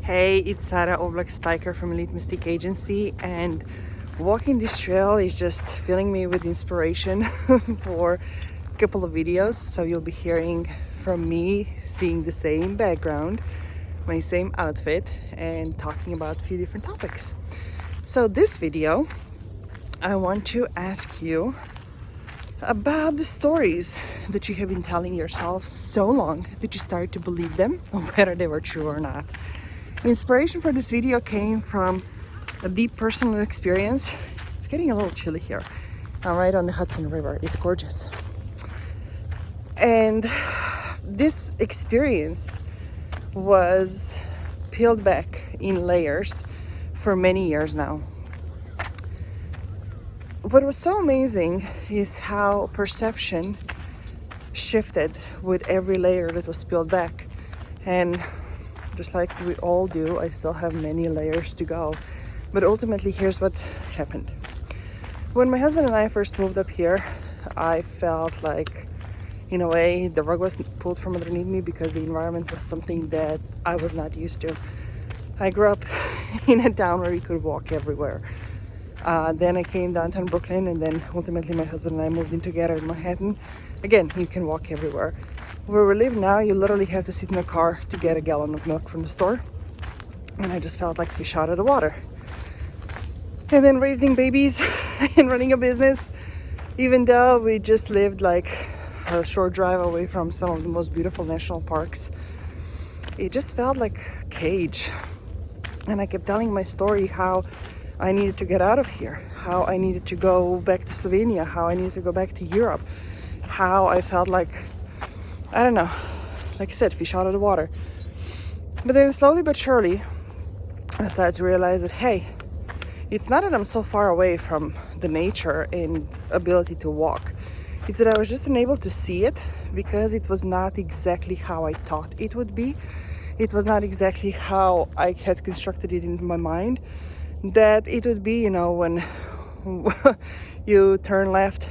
Hey, it's Sarah Oblak Spiker from Elite Mystique Agency, and walking this trail is just filling me with inspiration for a couple of videos. So you'll be hearing from me, seeing the same background, my same outfit, and talking about a few different topics. So this video, I want to ask you about the stories that you have been telling yourself so long that you started to believe them, or whether they were true or not. Inspiration for this video came from a deep personal experience. It's getting a little chilly here. I'm right on the Hudson River. It's gorgeous. And this experience was peeled back in layers for many years now. What was so amazing is how perception shifted with every layer that was peeled back. And just like we all do, I still have many layers to go. But ultimately, here's what happened. When my husband and I first moved up here, I felt like, in a way, the rug was pulled from underneath me because the environment was something that I was not used to. I grew up in a town where we could walk everywhere. Then I came downtown Brooklyn, and then ultimately my husband and I moved in together in Manhattan. Again, you can walk everywhere. Where we live now, you literally have to sit in a car to get a gallon of milk from the store. And I just felt like fish out of the water. And then raising babies and running a business, even though we just lived like a short drive away from some of the most beautiful national parks, it just felt like a cage. And I kept telling my story how I needed to get out of here, how I needed to go back to Slovenia, how I needed to go back to Europe, how I felt like, I don't know, like I said, fish out of the water. But then slowly but surely, I started to realize that, hey, it's not that I'm so far away from the nature and ability to walk. It's that I was just unable to see it because it was not exactly how I thought it would be. It was not exactly how I had constructed it in my mind. That it would be, when you turn left,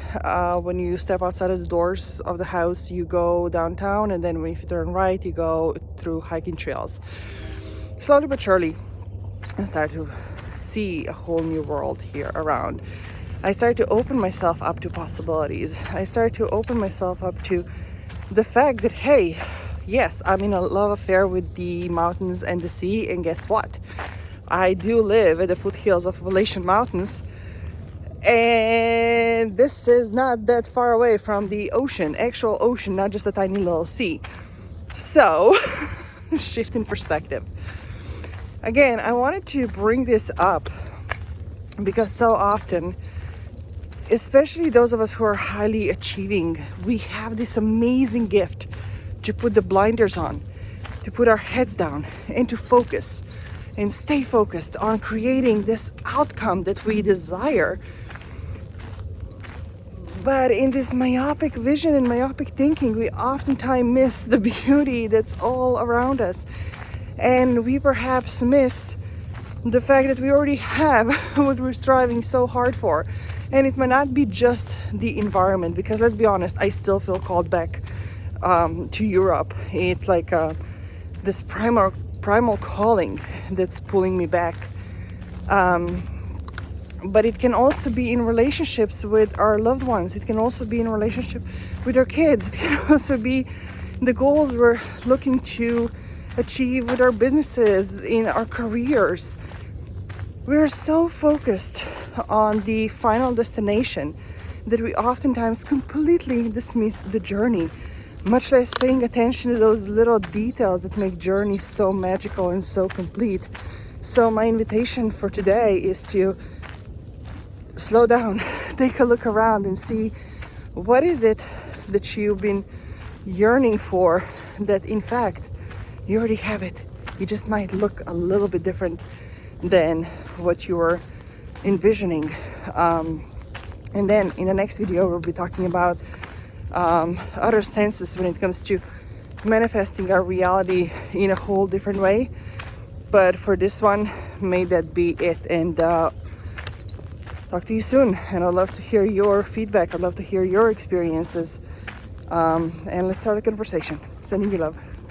when you step outside of the doors of the house, you go downtown, and then if you turn right, you go through hiking trails. Slowly but surely, I started to see a whole new world here around. I started to open myself up to possibilities. I started to open myself up to the fact that, hey, yes, I'm in a love affair with the mountains and the sea, and guess what? I do live at the foothills of Appalachian Mountains, and this is not that far away from the ocean, actual ocean, not just a tiny little sea. So, shift in perspective. Again, I wanted to bring this up because so often, especially those of us who are highly achieving, we have this amazing gift to put the blinders on, to put our heads down, and to focus and stay focused on creating this outcome that we desire. But in this myopic vision and myopic thinking, we oftentimes miss the beauty that's all around us. And we perhaps miss the fact that we already have what we're striving so hard for. And it might not be just the environment, because let's be honest, I still feel called back to Europe. It's like this primal calling that's pulling me back. But it can also be in relationships with our loved ones. It can also be in relationship with our kids. It can also be the goals we're looking to achieve with our businesses, in our careers. We're so focused on the final destination that we oftentimes completely dismiss the journey, much less paying attention to those little details that make journeys so magical and so complete. So my invitation for today is to slow down, take a look around and see what is it that you've been yearning for, that in fact you already have it. You just might look a little bit different than what you were envisioning. And then in the next video, we'll be talking about other senses when it comes to manifesting our reality in a whole different way. But for this one, may that be it. And talk to you soon. And I'd love to hear your feedback. I'd love to hear your experiences. And let's start a conversation. Sending you love.